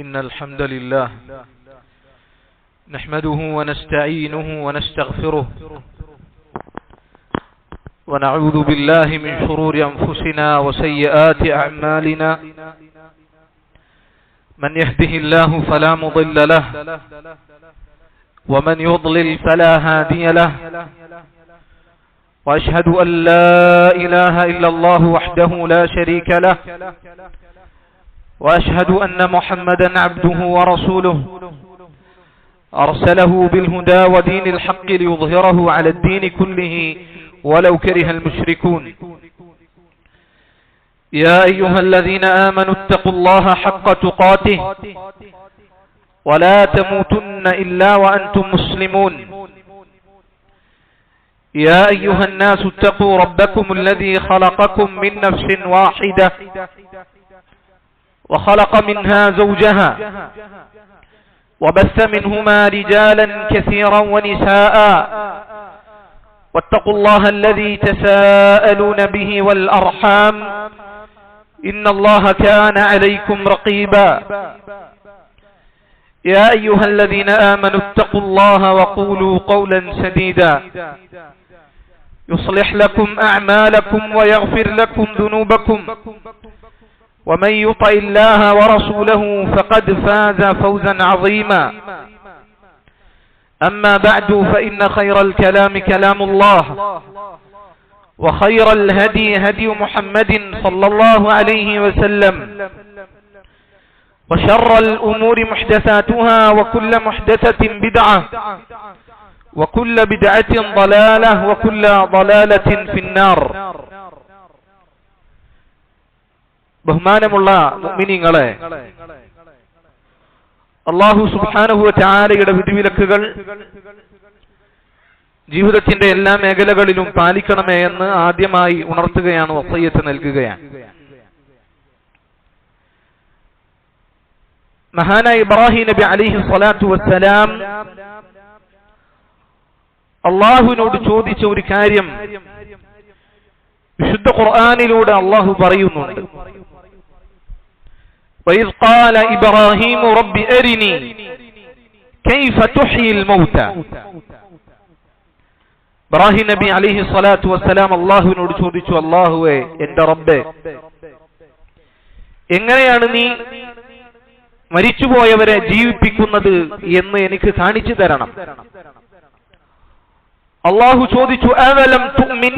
إن الحمد لله نحمده ونستعينه ونستغفره ونعوذ بالله من شرور أنفسنا وسيئات أعمالنا من يهده الله فلا مضل له ومن يضلل فلا هادي له وأشهد أن لا إله إلا الله وحده لا شريك له وأشهد أن محمدا عبده ورسوله أرسله بالهدى ودين الحق ليظهره على الدين كله ولو كره المشركون يا أيها الذين آمنوا اتقوا الله حق تقاته ولا تموتن إلا وأنتم مسلمون يا أيها الناس اتقوا ربكم الذي خلقكم من نفس واحدة وخلق منها زوجها وبث منهما رجالا كثيرا ونساء واتقوا الله الذي تساءلون به والأرحام إن الله كان عليكم رقيبا يا أيها الذين آمنوا اتقوا الله وقولوا قولا سديدا يصلح لكم أعمالكم ويغفر لكم ذنوبكم ومن يطع الله ورسوله فقد فاز فوزا عظيما أما بعد فإن خير الكلام كلام الله وخير الهدي هدي محمد صلى الله عليه وسلم وشر الأمور محدثاتها وكل محدثة بدعة وكل بدعة ضلالة وكل ضلالة في النار. ബഹുമാനമുള്ള മുഅ്മിനീങ്ങളെ, അല്ലാഹു സുബ്ഹാനഹു വ തആലയുടെ വിധിവിലക്കുകൾ ജീവിതത്തിന്റെ എല്ലാ മേഖലകളിലും പാലിക്കണമേ എന്ന് ആദ്യമായി ഉണർത്തുകയാണ്, വസിയ്യത്ത് നൽകുകയാണ്. മഹാനായ ഇബ്രാഹിം നബി അലൈഹി സ്വലാത്തു വസ്സലാം അല്ലാഹുവിനോട് ചോദിച്ച ഒരു കാര്യം വിശുദ്ധ ഖുർആനിലൂടെ അല്ലാഹു പറയുന്നുണ്ട്. وَإِذْ قَالَ إِبْرَاهِيمُ رَبِّ أَرِنِي كَيْفَ تُحْيِي الْمَوْتَى. ഇബ്രാഹിം നബി അലൈഹി സ്വലാത്തു വസ്സലാം അല്ലാഹുവിനോട് ചോദിച്ചു, അല്ലാഹുവേ, എന്റെ റബ്ബേ, എങ്ങനെയാണ് നീ മരിച്ചുപോയവരെ ജീവിപ്പിക്കുന്നത് എന്ന് എനിക്ക് കാണിച്ചു തരണം. അല്ലാഹു ചോദിച്ചു, അവലം തുഅ്മിൻ,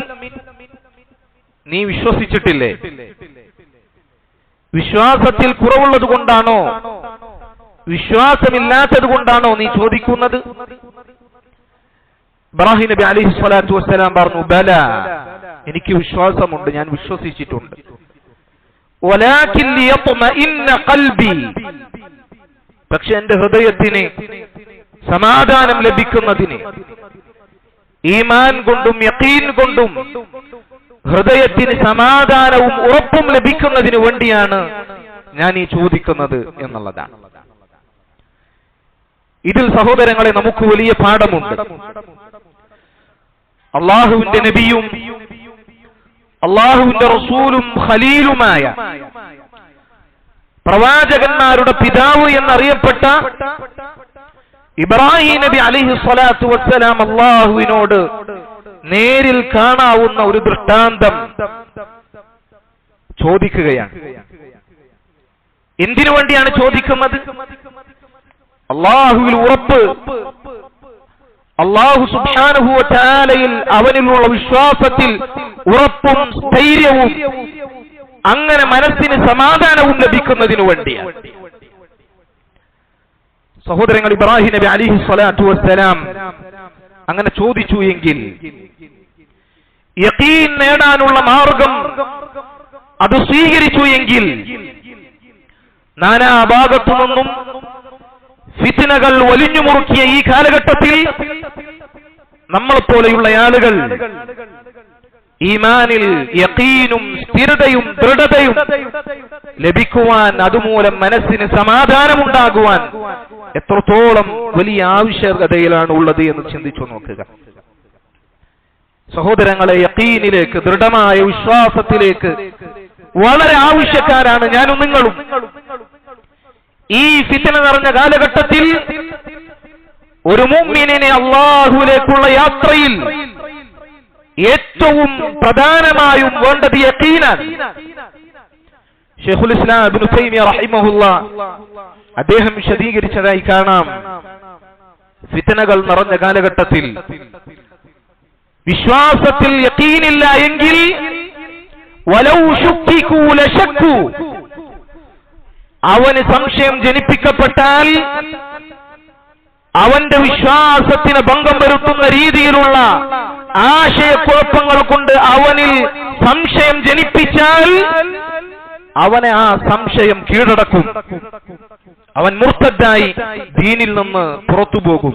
നീ വിശ്വസിച്ചിട്ടില്ലേ? വിശ്വാസത്തിൽ കുറവുള്ളത് കൊണ്ടാണോ, വിശ്വാസമില്ലാത്തത് കൊണ്ടാണോ നീ ചോദിക്കുന്നത്? ഇബ്രാഹിം നബി അലൈഹി സ്വലാത്തു വസ്സലാം പറഞ്ഞു, ബല, എനിക്ക് വിശ്വാസമുണ്ട്, ഞാൻ വിശ്വസിച്ചിട്ടുണ്ട്. വലാകിൻ ലിയത്മഇന്ന ഖൽബി, പക്ഷെ എന്റെ ഹൃദയത്തിന് സമാധാനം ലഭിക്കുന്നതിന്, ഈമാൻ കൊണ്ടും യഖീൻ കൊണ്ടും ഹൃദയത്തിന് സമാധാനവും ഉറപ്പും ലഭിക്കുന്നതിന് വേണ്ടിയാണ് ഞാൻ ഈ ചോദിക്കുന്നത് എന്നുള്ളതാണ്. ഇതിൽ സഹോദരങ്ങളെ നമുക്ക് വലിയ പാഠമുണ്ട്. അള്ളാഹുവിന്റെ നബിയും അള്ളാഹുവിന്റെ റസൂലും ഖലീലുമായ പ്രവാചകന്മാരുടെ പിതാവ് എന്നറിയപ്പെട്ട ഇബ്രാഹിം നബി അലൈഹി സ്വലാത്തു വസ്സലാം അള്ളാഹുവിനോട് നേരിൽ കാണാവുന്ന ഒരു ദൃഷ്ടാന്തം ചോദിക്കുകയാണ്. എന്തിനു വേണ്ടിയാണ് ചോദിക്കുന്നത്? അള്ളാഹുവിൽ ഉറപ്പ്, അള്ളാഹു സുബ്ഹാനഹു വ തആലയിൽ അവനിലുള്ള വിശ്വാസത്തിൽ ഉറപ്പും സ്ഥൈര്യവും, അങ്ങനെ മനസ്സിന് സമാധാനവും ലഭിക്കുന്നതിനു വേണ്ടിയാണ്. സഹോദരങ്ങൾ, ഇബ്രാഹിം നബി അലൈഹി സ്വലാത്തു വസ്സലാം അങ്ങനെ ചോദിച്ചു എങ്കിൽ യഖീൻ നേടാനുള്ള മാർഗം അത് സ്വീകരിച്ചു എങ്കിൽ നാനാഭാഗത്തു നിന്നും ഫിത്നകൾ വലിഞ്ഞു മുറുക്കിയ ഈ കാലഘട്ടത്തിൽ നമ്മളെപ്പോലെയുള്ള ആളുകൾ ഈമാനിൽ യഖീനും സ്ഥിരതയും ദൃഢതയും ലഭിക്കുവാൻ, അതുമൂലം മനസ്സിന് സമാധാനമുണ്ടാകുവാൻ എത്രത്തോളം വലിയ ആവശ്യകതയിലാണ് ഉള്ളത് എന്ന് ചിന്തിച്ചു നോക്കുക. സഹോദരങ്ങളെ, യഖീനിലേക്ക്, ദൃഢമായ വിശ്വാസത്തിലേക്ക് വളരെ ആവശ്യക്കാരാണ് ഞാനും നിങ്ങളും. ഈ ഫിത്ന നിറഞ്ഞ കാലഘട്ടത്തിൽ ഒരു മുഅ്മിനിനെ അല്ലാഹുവിലേക്കുള്ള യാത്രയിൽ ഏറ്റവും പ്രധാനമായും വേണ്ടത് യഖീനാണ്. ശൈഖുൽ ഇസ്ലാം ഇബ്നു തൈമിയ്യ റഹിമഹുല്ലാഹ് അദ്ദേഹം വിശദീകരിച്ചതായി കാണാം, ഫിത്നകൾ നിറഞ്ഞ കാലഘട്ടത്തിൽ വിശ്വാസത്തിൽ യഖീനില്ല എങ്കിൽ വലൗ ശുക്കികൂ ലശക്കൂ, അവന് സംശയം ജനിപ്പിക്കപ്പെട്ടാൽ അവന്റെ വിശ്വാസത്തിന് ഭംഗം വരുത്തുന്ന രീതിയിലുള്ള ആശയക്കുഴപ്പങ്ങൾ കൊണ്ട് അവനിൽ സംശയം ജനിപ്പിച്ചാൽ അവനെ ആ സംശയം കീഴടക്കും, അവൻ മുർത്തദ്ദായി ദീനിൽ നിന്ന് പുറത്തുപോകും.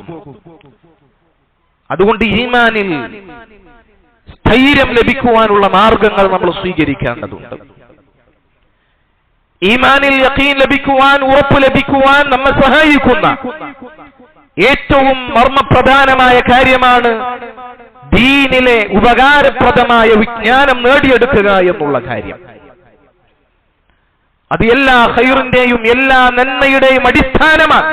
അതുകൊണ്ട് ഈമാനിൽ സ്ഥൈര്യം ലഭിക്കുവാനുള്ള മാർഗങ്ങൾ നമ്മൾ സ്വീകരിക്കേണ്ടതുണ്ട്. ഈമാനിൽ യഖീൻ ലഭിക്കുവാൻ, ഉറപ്പ് ലഭിക്കുവാൻ നമ്മെ സഹായിക്കുന്ന ഏറ്റവും മർമ്മപ്രധാനമായ കാര്യമാണ് ദീനിലെ ഉപകാരപ്രദമായ വിജ്ഞാനം നേടിയെടുക്കുക എന്നുള്ള കാര്യം. അത് എല്ലാ ഖൈറിന്റെയും എല്ലാ നന്മയുടെയും അടിസ്ഥാനമാണ്.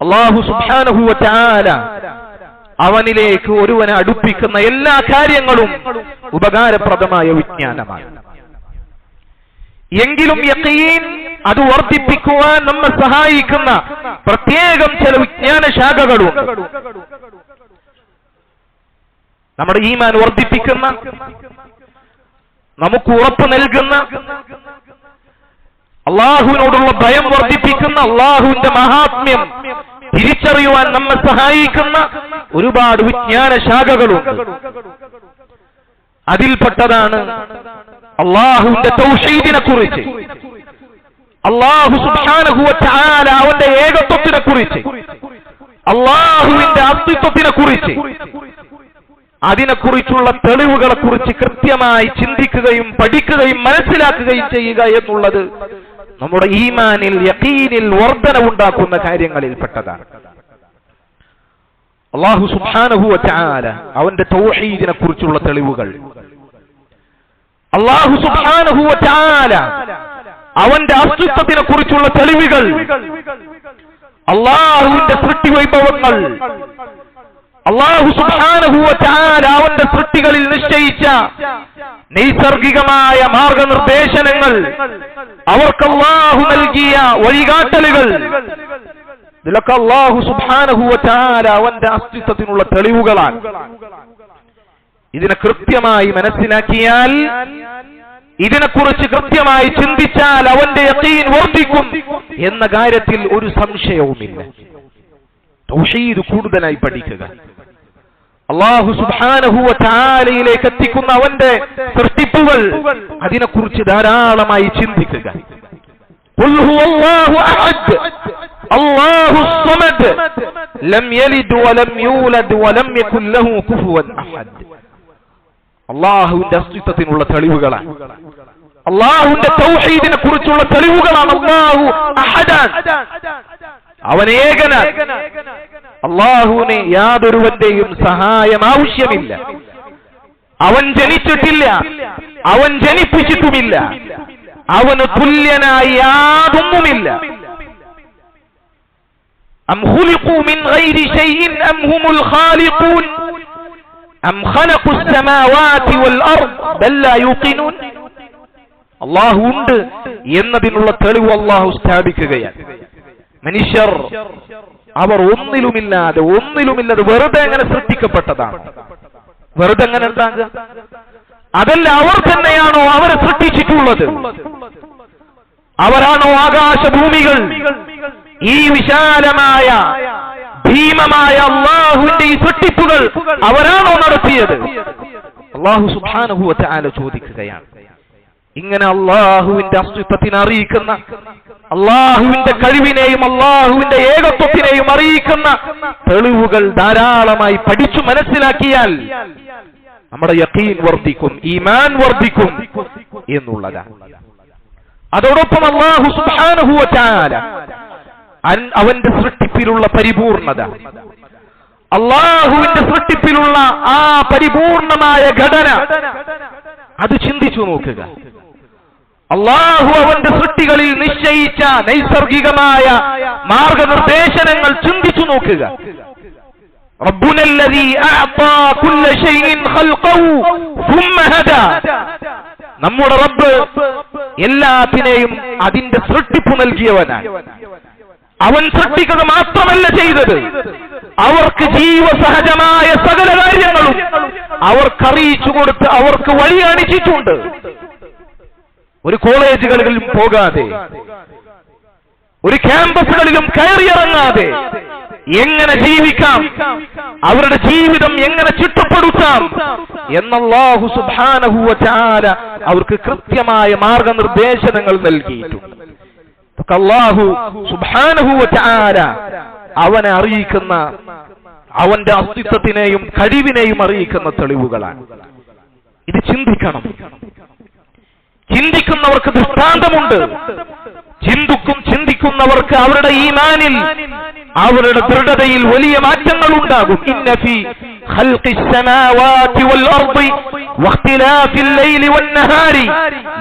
അല്ലാഹു സുബ്ഹാനഹു വ തആല അവനിലേക്ക് ഒരുവനെ അടുപ്പിക്കുന്ന എല്ലാ കാര്യങ്ങളും ഉപകാരപ്രദമായ വിജ്ഞാനമാണ്. എങ്കിലും യഖീൻ അത് വർദ്ധിപ്പിക്കുവാൻ നമ്മെ സഹായിക്കുന്ന പ്രത്യേകം ചില വിജ്ഞാന ശാഖകളുണ്ട്. നമ്മുടെ ഈമാൻ വർദ്ധിപ്പിക്കുന്ന, നമുക്ക് ഉറപ്പ് നൽകുന്ന, അള്ളാഹുവിനോടുള്ള ഭയം വർദ്ധിപ്പിക്കുന്ന, അള്ളാഹുവിന്റെ മഹാത്മ്യം തിരിച്ചറിയുവാൻ നമ്മെ സഹായിക്കുന്ന ഒരുപാട് വിജ്ഞാന ശാഖകളുണ്ട്. അതിൽപ്പെട്ടതാണ് അള്ളാഹുവിന്റെ തൗഹീദിനെ കുറിച്ച്, അള്ളാഹു സുബ്ഹാനഹു വ തആല അവന്റെ ഏകത്വത്തിനെ കുറിച്ച്, അള്ളാഹുവിന്റെ അസ്തിത്വത്തിനെ കുറിച്ച്, അതിനെക്കുറിച്ചുള്ള തെളിവുകളെ കുറിച്ച് കൃത്യമായി ചിന്തിക്കുകയും പഠിക്കുകയും മനസ്സിലാക്കുകയും ചെയ്യുക എന്നുള്ളത് നമ്മുടെ ഈമാനിൽ യഖീനിൽ വർധനവുണ്ടാക്കുന്ന കാര്യങ്ങളിൽപ്പെട്ടതാണ്. അല്ലാഹു സുബ്ഹാനഹു വ തആല അവന്റെ തൗഹീദിനെ കുറിച്ചുള്ള തെളിവുകൾ, അല്ലാഹു സുബ്ഹാനഹു വ തആല അവന്റെ അസ്തിത്വത്തിനെ കുറിച്ചുള്ള തെളിവുകൾ, അല്ലാഹുവിന്റെ സൃഷ്ടി വൈഭവങ്ങൾ, അല്ലാഹു സുബ്ഹാനഹു വ തആല അവന്റെ സൃഷ്ടികളിൽ നിശ്ചയിച്ച നൈസർഗികമായ മാർഗനിർദ്ദേശനങ്ങൾ, അവർക്ക് അല്ലാഹു നൽകിയ വഴികാട്ടലുകൾ, ഇതിലൊക്കെ അല്ലാഹു സുബ്ഹാനഹു വ തആല അവന്റെ അസ്തിത്വത്തിനുള്ള തെളിവുകളാണ്. ഇതിനെ കൃത്യമായി മനസ്സിലാക്കിയാൽ, ഇതിനെക്കുറിച്ച് കൃത്യമായി ചിന്തിച്ചാൽ അവന്റെ യഖീൻ വർദ്ധിക്കും എന്ന കാര്യത്തിൽ ഒരു സംശയവുമില്ല. തൗഹീദ് കൂടുതലായി പഠിക്കുക, അല്ലാഹു സുബ്ഹാനഹു വ തആലയിലേക്ക് എത്തിക്കുന്ന അവന്റെ സൃഷ്ടിപ്പുകൾ, അതിനെക്കുറിച്ച് ധാരാളമായി ചിന്തിക്കുക. ഖുൽ ഹുവല്ലാഹു അഹദ് അല്ലാഹുസ് സമദ് ലം യലിദ് വലം യൂലദ് വലം യകുൽ ലഹു കുഫുവൻ അഹദ്. അല്ലാഹുവിന്റെ അസ്തിത്വത്തിനുള്ള തെളിവുകളാണ്, അല്ലാഹുവിന്റെ തൗഹീദിനെ കുറിച്ചുള്ള തെളിവുകളാണ്. അല്ലാഹു അഹദാൻ, അവൻ ഏകനാണ്. അല്ലാഹുവിന് യാതൊരുവന്റെയും സഹായം ആവശ്യമില്ല. അവൻ ജനിച്ചിട്ടില്ല, അവൻ ജനിപ്പിച്ചിട്ടുമില്ല, അവന് തുല്യനായി യാതൊന്നുമില്ല. അം ഖുലിഖൂ മിൻ ഗൈരി ശൈഇൻ അം ഹുമുൽ ഖാലിഖൂൻ അം ഖലഖുസ് സമാവാതി വൽ അർദ് ബൽ ലാ യൂഖിനൂൻ. അല്ലാഹു ഉണ്ട് എന്നതിനുള്ള തെളിവ് അല്ലാഹു സ്ഥാപിക്കുകയാണ്. മനുഷ്യർ അവർ ഒന്നിലുമില്ലാതെ വെറുതെ അങ്ങനെ സൃഷ്ടിക്കപ്പെട്ടതാണ്. വെറുതെ അങ്ങനെ ഉണ്ടാകുക അതല്ല, അവർ തന്നെയാണോ അവരെ സൃഷ്ടിച്ചിട്ടുള്ളത്? അവരാണോ ആകാശഭൂമികൾ, ഈ വിശാലമായ ഭീമമായ അല്ലാഹുവിന്റെ ഈ സൃഷ്ടിപ്പുകൾ അവരാണോ നടത്തിയത്? അല്ലാഹു സുബ്ഹാനഹു വ തആല ചോദിക്കുകയാണ്. ഇങ്ങനെ അല്ലാഹുവിന്റെ അസ്തിത്വത്തിനെ അറിയിക്കുന്ന, അല്ലാഹുവിന്റെ കഴിവിനെയും അല്ലാഹുവിന്റെ ഏകത്വത്തിനെയും അറിയിക്കുന്ന തെളിവുകൾ ധാരാളമായി പഠിച്ചു മനസ്സിലാക്കിയാൽ നമ്മുടെ യഖീൻ വർദ്ധിക്കും, ഈമാൻ വർദ്ധിക്കും എന്നുള്ളതാണ്. അതോടൊപ്പം അല്ലാഹു സുബ്ഹാനഹു വ തആല അവന്റെ സൃഷ്ടിപ്പിലുള്ള പരിപൂർണത, അല്ലാഹുവിന്റെ സൃഷ്ടിപ്പിലുള്ള ആ പരിപൂർണമായ ഘടന, അത് ചിന്തിച്ചു നോക്കുക. അല്ലാഹു അവന്റെ സൃഷ്ടികളിൽ നിശ്ചയിച്ച നൈസർഗികമായ മാർഗനിർദ്ദേശങ്ങൾ ചിന്തിച്ചു നോക്കുക. റബ്ബുനല്ലദീ അഅതാ കുല്ല ശൈഇൻ ഖൽഖഹു സുമ്മ ഹദാ. നമ്മുടെ റബ്ബ് എല്ലാത്തിനെയും അതിന്റെ സൃഷ്ടിപ്പ് നൽകിയവനാണ്. അവൻ സൃഷ്ടിക്കുക മാത്രമല്ല ചെയ്തത്, അവർക്ക് ജീവസഹജമായ സകല കാര്യങ്ങളും അവർക്കറിയിച്ചു കൊടുത്ത് അവർക്ക് വഴി കാണിച്ചിട്ടുണ്ട്. ഒരു കോളേജുകളിലും പോകാതെ, ഒരു ക്യാമ്പസുകളിലും കയറിയിറങ്ങാതെ എങ്ങനെ ജീവിക്കാം, അവരുടെ ജീവിതം എങ്ങനെ ചിട്ടപ്പെടുത്താം എന്നല്ലാഹു സുബ്ഹാനഹു വ തആല അവർക്ക് കൃത്യമായ മാർഗനിർദ്ദേശങ്ങൾ നൽകിയിട്ടുണ്ട്. അല്ലാഹു സുബ്ഹാനഹു വ തആല അവനെ അറിയിക്കുന്ന, അവന്റെ അസ്തിത്വത്തിനെയും കഴിവിനെയും അറിയിക്കുന്ന തെളിവുകളാണ്. ഇത് ചിന്തിക്കണം. ചിന്തിക്കുന്നവർക്ക് ദൃഷ്ടാന്തമുണ്ട്. ചിന്തിക്കുന്നവർക്ക് അവരുടെ ഈമാനിൽ, അവരുടെ ദൃഢതയിൽ വലിയ മാറ്റങ്ങൾ ഉണ്ടാകും. ഇന്ന ഫീ ഖൽഖിസ് സമാവാതി വൽ അർദി വഖ്തിലാഫിൽ ലൈലി വൻ നഹാരി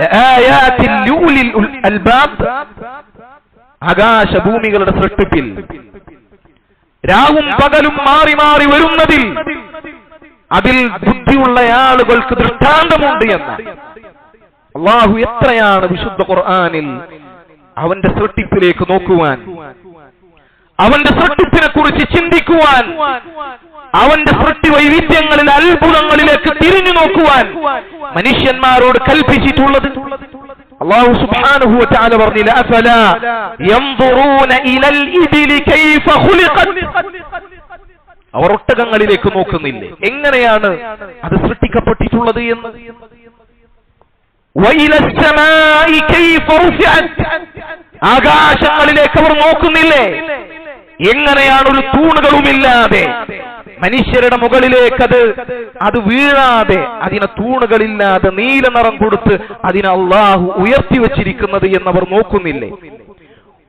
ലആയാതിൻ ലിഉലിൽ അൽബാബ്. ആകാശഭൂമികളുടെ സൃഷ്ടിപ്പിൽ, രാവും പകലും മാറി മാറി വരുന്നതിൽ, അതിൽ ബുദ്ധിയുള്ള ആളുകൾക്ക് ദൃഷ്ടാന്തമുണ്ട് എന്ന് അല്ലാഹു എത്രയാണ് വിശുദ്ധ ഖുർആനിൽ അവന്റെ സൃഷ്ടിപ്പിലേക്ക് നോക്കുവാൻ, അവന്റെ സൃഷ്ടിപ്പിനെ കുറിച്ച് ചിന്തിക്കുവാൻ, അവന്റെ സൃഷ്ടി വൈവിധ്യങ്ങളിൽ അത്ഭുതങ്ങളിലേക്ക് തിരിഞ്ഞു നോക്കുവാൻ മനുഷ്യന്മാരോട് കൽപ്പിച്ചിട്ടുള്ളത്. അല്ലാഹു സുബ്ഹാനഹു വ തആല പറഞ്ഞില്ല, അഫലാ യൻദുറൂന ഇലൽ ഇബ്ലി കൈഫ ഖുലിഖത്. അവർ ഒട്ടകങ്ങളിലേക്ക് നോക്കുന്നില്ലേ, എങ്ങനെയാണ് അത് സൃഷ്ടിക്കപ്പെട്ടിട്ടുള്ളത് എന്ന്. വഇലസ് സമാഇ കൈഫ റുഫിഅത്. ആകാശങ്ങളിലേക്ക് അവർ നോക്കുന്നില്ലേ, എങ്ങനെയാണ് ഒരു തൂണുകളുമില്ലാതെ മനുഷ്യരുടെ മുകളിലേക്ക് അത് വീഴാതെ, അതിനെ തൂണുകളില്ലാതെ നീല നിറം കൊടുത്ത് അതിനെ അല്ലാഹു ഉയർത്തി വച്ചിരിക്കുന്നത് എന്നവർ നോക്കുന്നില്ലേ.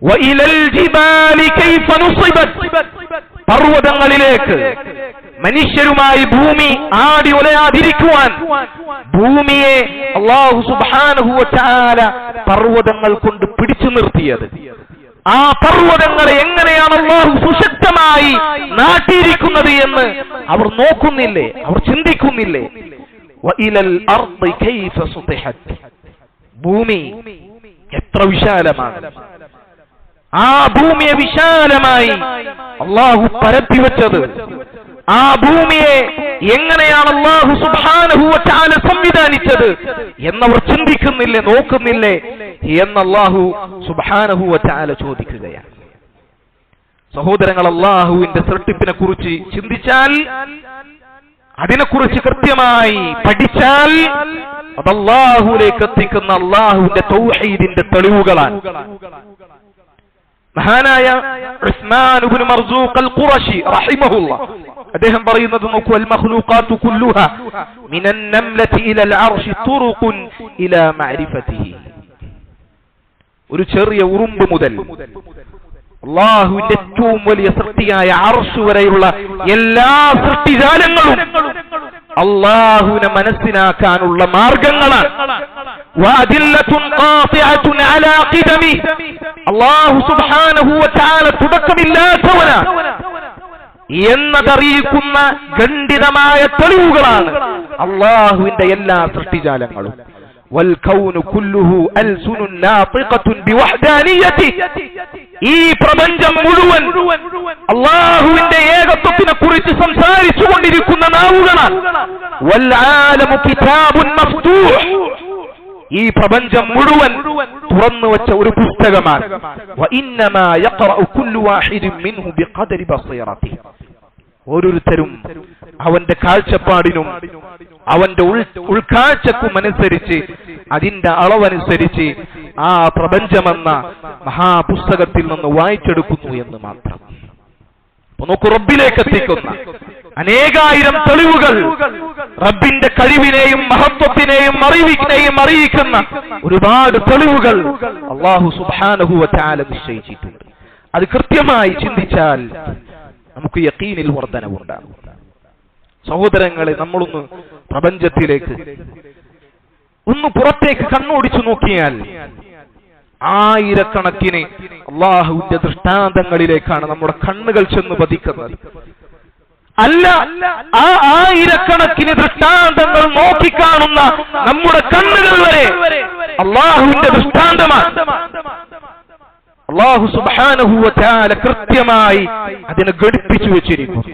വഇലൽ ജിബാലി കൈഫ നുസിബത്. പർവ്വതങ്ങളിലേക്ക് മനുഷ്യരുമായി ഭൂമി ആടി ഉലയാതിരിക്കുവാൻ ഭൂമിയെ അല്ലാഹു സുബ്ഹാനഹു വ തആല പർവ്വതങ്ങൾ കൊണ്ട് പിടിച്ചു നിർത്തിയത്. ആ പർവ്വതങ്ങളെ എങ്ങനെയാണ് അല്ലാഹു സുശക്തമായി നാട്ടിയിരിക്കുന്നത് എന്ന് അവർ നോക്കുന്നില്ലേ, അവർ ചിന്തിക്കുന്നില്ലേ. വഇലൽ അർദി കൈഫ സുതിഹത്. ഭൂമി എത്ര വിശാലമാണ്. ആ ഭൂമിയെ വിശാലമായി അല്ലാഹു പരത്തിവെച്ചത്. ആ ഭൂമിയെ എങ്ങനെയാണ് അല്ലാഹു സുബ്ഹാനഹു വ തആല സംവിധാനിച്ചത് എന്നവർ ചിന്തിക്കുന്നില്ലേ, നോക്കുന്നില്ലേ എന്ന് അല്ലാഹു സുബ്ഹാനഹു വ തആല ചോദിക്കുകയാണ്. സഹോദരങ്ങൾ, അല്ലാഹുവിന്റെ സൃഷ്ടിപ്പിനെ കുറിച്ച് ചിന്തിച്ചാൽ, അതിനെക്കുറിച്ച് കൃത്യമായി പഠിച്ചാൽ അത് അല്ലാഹുവിലേക്ക് എത്തിക്കുന്ന അല്ലാഹുവിന്റെ തൗഹീദിന്റെ തെളിവുകളാണ്. മഹാനായ ഉസ്മാൻ ഇബ്നു മർസൂഖ് അൽ ഖുറശി റഹിമഹുല്ലാഹ് അദ്ദേഹം പറയുന്നത് നോക്കൂ, അൽ മഖ്ലൂഖാതു കുല്ലുഹാ മിനൻ നംലതി ഇലൽ അർശി തുറുഖുൻ ഇലാ മഅരിഫതിഹി. ഒരു ചെറിയ ഉറുമ്പ് മുതൽ അല്ലാഹുവിന്റെ ഏറ്റവും വലിയ സൃഷ്ടിയായ അർശ് വരെയുള്ള എല്ലാ സൃഷ്ടിജാലങ്ങളും അല്ലാഹുവിനെ മനസ്സിലാക്കാനുള്ള മാർഗങ്ങളാണ്. അല്ലാഹു സുബ്ഹാനഹു വ തആല തുടക്കമില്ലാത്തവനാണ് എന്നതറിയിക്കുന്ന ഖണ്ഡിതമായ തെളിവുകളാണ് അല്ലാഹുവിന്റെ എല്ലാ സൃഷ്ടിജാലങ്ങളും. വൽകൗനു കുല്ലുഹു അൽസുനുൻ നാതിഖത്തുൻ ബിവഹ്ദാനിയതി. ഈ പ്രപഞ്ചം മുഴുവൻ അല്ലാഹുവിന്റെ ഏകത്വത്തിനെ കുറിച്ച് സംസാരിച്ചു കൊണ്ടിരിക്കുന്ന നാവുകളാണ്. വൽ ആലമു കിതാബുൻ മഫ്തൂഹ്. ഈ പ്രപഞ്ചം മുഴുവൻ തുറന്നു വെച്ച ഒരു പുസ്തകമാണ്. വഇന്നമാ യഖറഉ കുല്ലു വാഹിദിൻ മിൻഹു ബിഖദരി ബസീറതിഹി. ഓരോരുത്തരും അവന്റെ കാഴ്ചപ്പാടിനും അവന്റെ ഉൾക്കാഴ്ചക്കും അനുസരിച്ച്, അതിന്റെ അളവനുസരിച്ച് ആ പ്രപഞ്ചമെന്ന മഹാപുസ്തകത്തിൽ നിന്ന് വായിച്ചെടുക്കുന്നു എന്ന് മാത്രം. നോക്കൂ, റബ്ബിലേക്ക് എത്തിക്കുന്ന അനേകായിരം തെളിവുകൾ, റബ്ബിന്റെ കഴിവിനെയും മഹത്വത്തിനെയും അറിവിനെയും അറിയിക്കുന്ന ഒരുപാട് തെളിവുകൾ അല്ലാഹു സുബ്ഹാനഹു വ തആല നിശ്ചയിച്ചിട്ടുണ്ട്. അത് കൃത്യമായി ചിന്തിച്ചാൽ നമുക്ക് യഖീനിൽ വർധനവുണ്ടാകും. സഹോദരങ്ങളെ, നമ്മളൊന്ന് പ്രപഞ്ചത്തിലേക്ക്, ഒന്ന് പുറത്തേക്ക് കണ്ണോടിച്ചു നോക്കിയാൽ ആയിരക്കണക്കിന് അള്ളാഹുവിന്റെ ദൃഷ്ടാന്തങ്ങളിലേക്കാണ് നമ്മുടെ കണ്ണുകൾ ചെന്ന് പതിക്കുന്നത്. അല്ല, ആ ആയിരക്കണക്കിന് ദൃഷ്ടാന്തങ്ങൾ നോക്കിക്കാണുന്ന നമ്മുടെ കണ്ണുകൾ വരെ അള്ളാഹുവിന്റെ ദൃഷ്ടാന്തമാണ്. അള്ളാഹു സുബ്ഹാനഹു വ തആല കൃത്യമായി അതിനെ ഘടിപ്പിച്ചു വെച്ചിരിക്കുന്നു.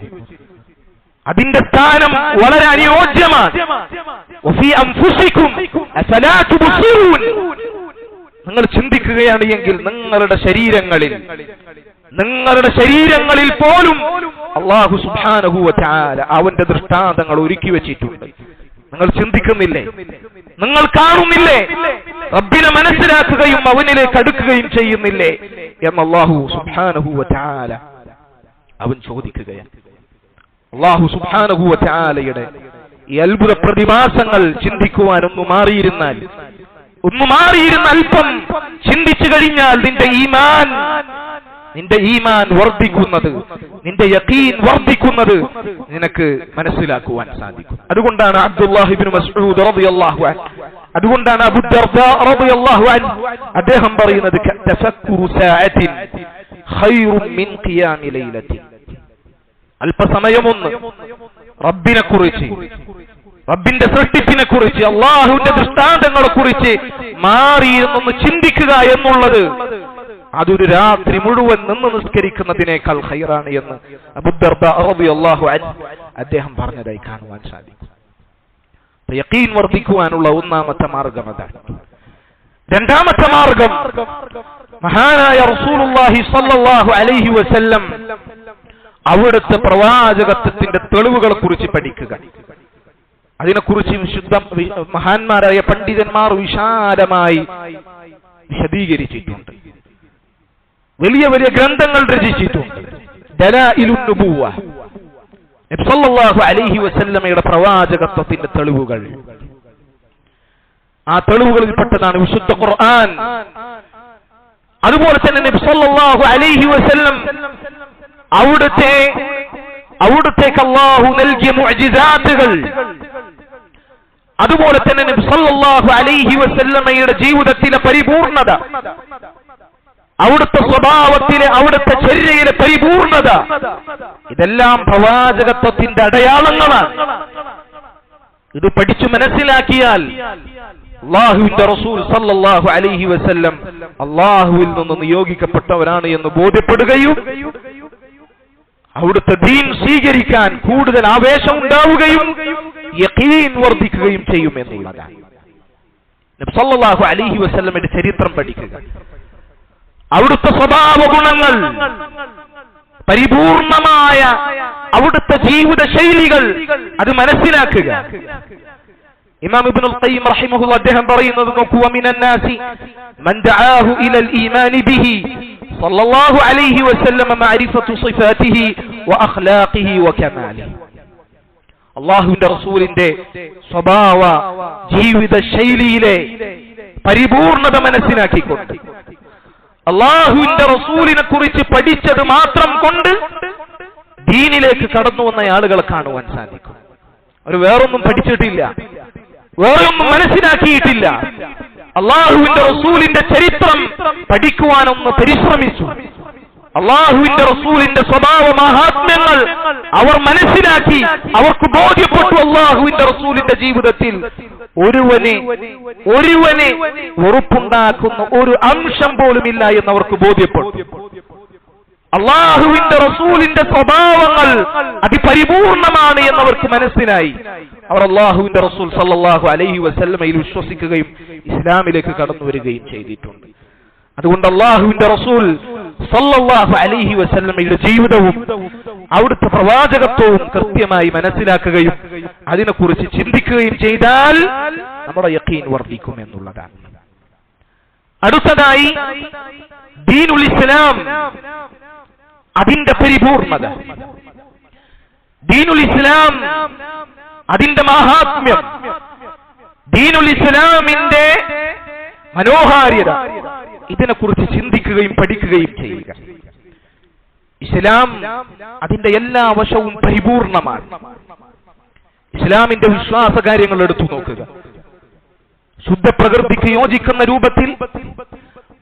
അതിന്റെ സ്ഥാനം വളരെ അനുയോജ്യമാണ്. വഫീ അൻഫുസികും അഫലാ തുബ്സിറൂൻ. നിങ്ങൾ ചിന്തിക്കുകയാണ് എങ്കിൽ നിങ്ങളുടെ ശരീരങ്ങളിൽ പോലും അല്ലാഹു സുബ്ഹാനഹു വ തആല അവന്റെ ദൃഷ്ടാന്തങ്ങൾ ഒരുക്കി വെച്ചിട്ടുണ്ട്. നിങ്ങൾ ചിന്തിക്കുന്നില്ലേ? നിങ്ങൾ കാണുന്നില്ലേ? റബ്ബിനെ മനസ്സിലാക്കുകയും അവനിലേക്ക് അടുക്കുകയും ചെയ്യുന്നില്ലേ എന്ന് അല്ലാഹു സുബ്ഹാനഹു വ തആല അവൻ ചോദിക്കുകയാണ്. അല്ലാഹു സുബ്ഹാനഹു വ തആലയുടെ ഈ അത്ഭുത പ്രതിഭാസങ്ങൾ ചിന്തിക്കുവാൻ ഒന്ന് മാറിയിരുന്നാൽ അല്പം ചിന്തിച്ചു കഴിഞ്ഞാൽ നിന്റെ ഈമാൻ വർദ്ധിക്കുന്നത്, നിന്റെ യഖീൻ വർദ്ധിക്കുന്നത് നിനക്ക് മനസ്സിലാക്കുവാൻ സാധിക്കും. അതുകൊണ്ടാണ് അബ്ദുല്ലാഹി ഇബ്നു മസ്ഊദ് റളിയല്ലാഹു അൻഹു, അതുകൊണ്ടാണ് അബൂ ദർദാ റളിയല്ലാഹു അൻഹു അദ്ദേഹം പറയുന്നത് തഫക്കുറു സഅത്തിൻ ഖൈറുൻ മിൻ ഖിയാമി ലൈലത്തിൻ. അല്പസമയമൊന്ന് റബ്ബിനെ കുറിച്ച്, റബ്ബിന്റെ സൃഷ്ടിപ്പിനെ കുറിച്ച്, അള്ളാഹുവിന്റെ ദൃഷ്ടാന്തങ്ങളെ കുറിച്ച് മാറിയെന്നൊന്ന് ചിന്തിക്കുക എന്നുള്ളത് അതൊരു രാത്രി മുഴുവൻ നിന്ന് നിസ്കരിക്കുന്നതിനേക്കാൾ ഖൈറാണ് എന്ന് അബൂ ദർദാ റളിയല്ലാഹു അൻഹു അദ്ദേഹം പറഞ്ഞതായി കാണുവാൻ സാധിക്കും. യഖീൻ വർദ്ധിക്കുവാനുള്ള ഒന്നാമത്തെ മാർഗം അതാണ്. രണ്ടാമത്തെ മാർഗം മഹാനായ റസൂലുള്ളാഹി സ്വല്ലല്ലാഹു അലൈഹി വസല്ലം അവിടുത്തെ പ്രവാചകത്വത്തിന്റെ തെളിവുകളെ കുറിച്ച് പഠിക്കുക. അതിനെക്കുറിച്ച് മഹാന്മാരായ പണ്ഡിതന്മാർ വിശാലമായി വിശദീകരിച്ചിട്ടുണ്ട്. വലിയ വലിയ ഗ്രന്ഥങ്ങൾ രചിച്ചിട്ടുണ്ട്. ദലായിലുൻ നുബുവ്വ, നബി സല്ലല്ലാഹു അലൈഹി വസല്ലമയുടെ പ്രവാചകത്വത്തിന്റെ തെളിവുകൾ. ആ തെളിവുകളിൽ പെട്ടതാണ് വിശുദ്ധ ഖുർആൻ. അതുപോലെ തന്നെ നബി സല്ലല്ലാഹു അലൈഹി വസല്ലം അവിടുത്തേക്ക് അല്ലാഹു നൽകിയ മുഅ്ജിസാത്തുകൾ, അതുപോലെ തന്നെ നബി സല്ലല്ലാഹു അലൈഹി വസല്ലമയുടെ ജീവിതത്തിലെ പരിപൂർണത, അവിടുത്തെ സ്വഭാവത്തിലെ, അവിടുത്തെ ചര്യയിലെ പരിപൂർണത, ഇതെല്ലാം പ്രവാചകത്വത്തിന്റെ അടയാളങ്ങളാണ്. ഇത് പഠിച്ചു മനസ്സിലാക്കിയാൽ അല്ലാഹുവിന്റെ റസൂൽ സല്ലല്ലാഹു അലൈഹി വസല്ലം അല്ലാഹുവിൽ നിന്ന് നിയോഗിക്കപ്പെട്ടവരാണ് എന്ന് ബോധ്യപ്പെടുകയും അവിടുത്തെ ദീൻ സ്വീകരിക്കാൻ കൂടുതൽ ആവേശം ഉണ്ടാവുകയും യഖീൻ വർദ്ധിക്കുകയും ചെയ്യുമെന്നുള്ളതാണ്. നബി സല്ലല്ലാഹു അലൈഹി വസല്ലമയുടെ ചരിത്രം പഠിക്കുക, അവിടുത്തെ സ്വഭാവ ഗുണങ്ങൾ, പരിപൂർണമായ അവിടുത്തെ ജീവിത ശൈലികൾ അത് മനസ്സിലാക്കുക. ഇമാം ഇബ്നുൽ ഖയ്യിം റഹിമഹുല്ലാഹ് അദ്ദേഹം പറയുന്നത് നോക്കൂ, വമിനൻ നാസി മൻ ദആഹു ഇലൽ ഈമാനി ബിഹി സല്ലല്ലാഹു അലൈഹി വസല്ലം മഅരിഫത്തു സിഫാതിഹി വഅഖ്ലാഖിഹി വകമാലിഹി. അല്ലാഹുവിന്റെ റസൂലിന്റെ സ്വഭാവ ജീവിത ശൈലിയിലെ പരിപൂർണത മനസ്സിലാക്കിക്കൊണ്ട് അല്ലാഹുവിന്റെ റസൂലിനെ കുറിച്ച് പഠിച്ചത് മാത്രം കൊണ്ട് ദീനിലേക്ക് കടന്നു വന്ന ആളുകളെ കാണുവാൻ സാധിക്കും. അവർ വേറൊന്നും പഠിച്ചിട്ടില്ല, വേറൊന്നും മനസ്സിലാക്കിയിട്ടില്ല. അല്ലാഹുവിന്റെ റസൂലിന്റെ ചരിത്രം പഠിക്കുവാനൊന്ന് പരിശ്രമിച്ചു. അല്ലാഹുവിന്റെ റസൂലിന്റെ സ്വഭാവ മഹാത്മ്യങ്ങൾ അവർ മനസ്സിലാക്കി. അവർക്ക് ബോധ്യപ്പെട്ടു അല്ലാഹുവിന്റെ റസൂലിന്റെ ജീവിതത്തിൽ ഒരുവനെ വെറുപ്പുണ്ടാക്കുന്ന ഒരു അംശം പോലുമില്ല എന്നവർക്ക് ബോധ്യപ്പെട്ടു. അല്ലാഹുവിന്റെ റസൂലിന്റെ സ്വഭാവങ്ങൾ അതിപരിപൂർണമാണ് എന്നവർക്ക് മനസ്സിലായി. അവർ അല്ലാഹുവിന്റെ റസൂൽ സല്ലല്ലാഹു അലൈഹി വസല്ലമയിൽ വിശ്വസിക്കുകയും ഇസ്ലാമിലേക്ക് കടന്നു വരികയും ചെയ്തിട്ടുണ്ട്. അതുകൊണ്ട് അല്ലാഹുവിന്റെ റസൂൽ സല്ലല്ലാഹു അലൈഹി വസല്ലമയുടെ ജീവിതവും അവിടുത്തെ പ്രവാചകത്വവും കൃത്യമായി മനസ്സിലാക്കുകയും അതിനെക്കുറിച്ച് ചിന്തിക്കുകയും ചെയ്താൽ നമ്മുടെ യഖീൻ വർദ്ധിക്കും എന്നുള്ളതാണ്. അടുത്തതായി ദീനുൽ ഇസ്ലാം, അതിന്റെ പരിപൂർണത, ദീനുൽ ഇസ്ലാം അതിന്റെ മഹാത്മ്യം, ദീനുൽ ഇസ്ലാമിന്റെ മനോഹാരിത, ഇതിനെക്കുറിച്ച് ചിന്തിക്കുകയും പഠിക്കുകയും ചെയ്യുക. ഇസ്ലാം അതിന്റെ എല്ലാ വശവും പരിപൂർണമാണ്. ഇസ്ലാമിന്റെ വിശ്വാസ കാര്യങ്ങൾ എടുത്തു നോക്കുക. ശുദ്ധപ്രകൃതിക്ക് യോജിക്കുന്ന രൂപത്തിൽ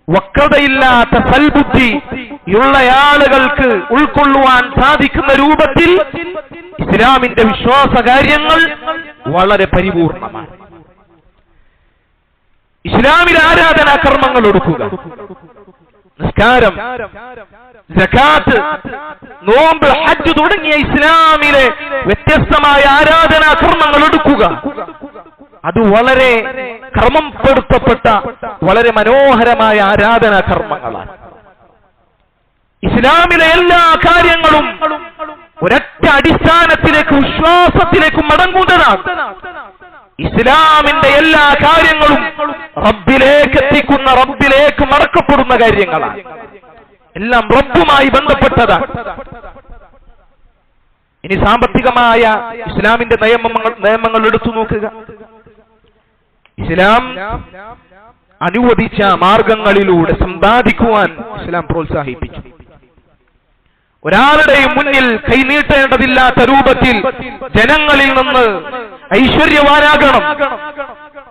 വക്രതയില്ലാത്ത സൽബുദ്ധിയുള്ള ആളുകൾക്ക് ഉൾക്കൊള്ളുവാൻ സാധിക്കുന്ന രൂപത്തിൽ ഇസ്ലാമിന്റെ വിശ്വാസ കാര്യങ്ങൾ വളരെ പരിപൂർണമാണ്. ഇസ്ലാമിലെ ആരാധനാ കർമ്മങ്ങൾ എടുക്കുക, നിസ്കാരം, സകാത്ത്, നോമ്പ്, ഹജ്ജ് തുടങ്ങിയ ഇസ്ലാമിലെ വ്യത്യസ്തമായ ആരാധനാ കർമ്മങ്ങൾ എടുക്കുക. അത് വളരെ ക്രമപ്പെടുത്തപ്പെട്ട വളരെ മനോഹരമായ ആരാധനാ കർമ്മങ്ങളാണ്. ഇസ്ലാമിലെ എല്ലാ കാര്യങ്ങളും ഒരൊറ്റ അടിസ്ഥാനത്തിലേക്ക്, വിശ്വാസത്തിലേക്ക് മടങ്ങുന്നതാണ്. ഇസ്ലാമിന്റെ എല്ലാ കാര്യങ്ങളും റബ്ബിലേക്ക് എത്തിക്കുന്ന, റബ്ബിലേക്ക് മടക്കപ്പെടുന്ന കാര്യങ്ങളാണ്. എല്ലാം റബ്ബുമായി ബന്ധപ്പെട്ടതാണ്. ഇനി സാമ്പത്തികമായ ഇസ്ലാമിന്റെ നിയമങ്ങൾ എടുത്തു നോക്കുക. ഇസ്ലാം അനുവദിച്ച മാർഗങ്ങളിലൂടെ സമ്പാദിക്കുവാൻ ഇസ്ലാം പ്രോത്സാഹിപ്പിച്ചു. ഒരാളുടെയും മുന്നിൽ കൈനീട്ടേണ്ടതില്ലാത്ത രൂപത്തിൽ ജനങ്ങളിൽ നിന്ന് ഐശ്വര്യവാനാകണം,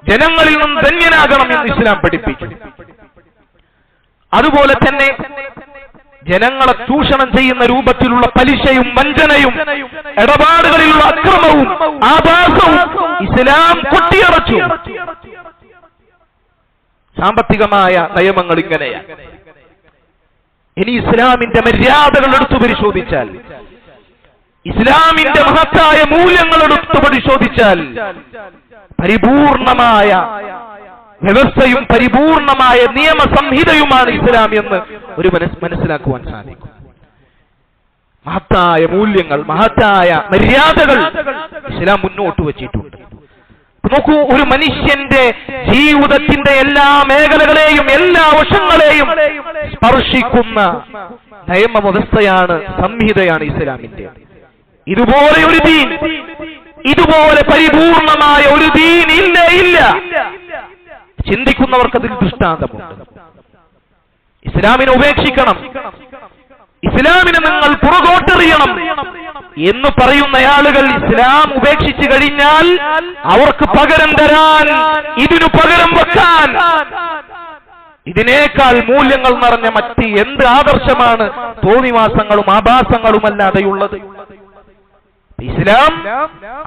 ജനങ്ങളിൽ നിന്ന് ധന്യനാകണം എന്ന് ഇസ്ലാം പഠിപ്പിച്ചു. അതുപോലെ തന്നെ ജനങ്ങളെ ചൂഷണം ചെയ്യുന്ന രൂപത്തിലുള്ള പലിശയും വഞ്ചനയും ഇടപാടുകളിലുള്ള അക്രമവും ആഭാസവും ഇസ്ലാം കൊട്ടിയറച്ചു. സാമ്പത്തികമായ നിയമങ്ങൾ ഇങ്ങനെയാണ്. ഇനി ഇസ്ലാമിന്റെ മര്യാദകൾ എടുത്തു പരിശോധിച്ചാൽ, ഇസ്ലാമിന്റെ മഹത്തായ മൂല്യങ്ങൾ എടുത്തു പരിശോധിച്ചാൽ പരിപൂർണമായ വ്യവസ്ഥയും പരിപൂർണമായ നിയമസംഹിതയുമാണ് ഇസ്ലാം എന്ന് ഒരു മനസ്സിലാക്കുവാൻ സാധിക്കും. മഹത്തായ മൂല്യങ്ങൾ, മഹത്തായ മര്യാദകൾ ഇസ്ലാം മുന്നോട്ട് വച്ചിട്ടുണ്ട്. നോക്കൂ, ഒരു മനുഷ്യന്റെ ജീവിതത്തിന്റെ എല്ലാ മേഖലകളെയും എല്ലാ വശങ്ങളെയും സ്പർശിക്കുന്ന നിയമവ്യവസ്ഥയാണ്, സംഹിതയാണ് ഇസ്ലാമിന്റെ. ഇതുപോലെ ഒരു ദീൻ, ഇതുപോലെ പരിപൂർണമായ ഒരു ദീൻ ഇല്ല. ചിന്തിക്കുന്നവർക്ക് അതിൽ ദൃഷ്ടാന്തമുണ്ട്. ഇസ്ലാമിനെ ഉപേക്ഷിക്കണം, ഇസ്ലാമിനെ നിങ്ങൾ പുറകോട്ടെറിയണം എന്ന് പറയുന്ന ആളുകൾ ഇസ്ലാം ഉപേക്ഷിച്ചു കഴിഞ്ഞാൽ അവർക്ക് പകരം തരാൻ, ഇതിനു പകരം വെക്കാൻ ഇതിനേക്കാൾ മൂല്യങ്ങൾ നിറഞ്ഞ മറ്റ് എന്ത് ആദർശമാണ് തോന്നിവാസങ്ങളും ആഭാസങ്ങളുമല്ലാതെയുള്ളത്? ഇസ്ലാം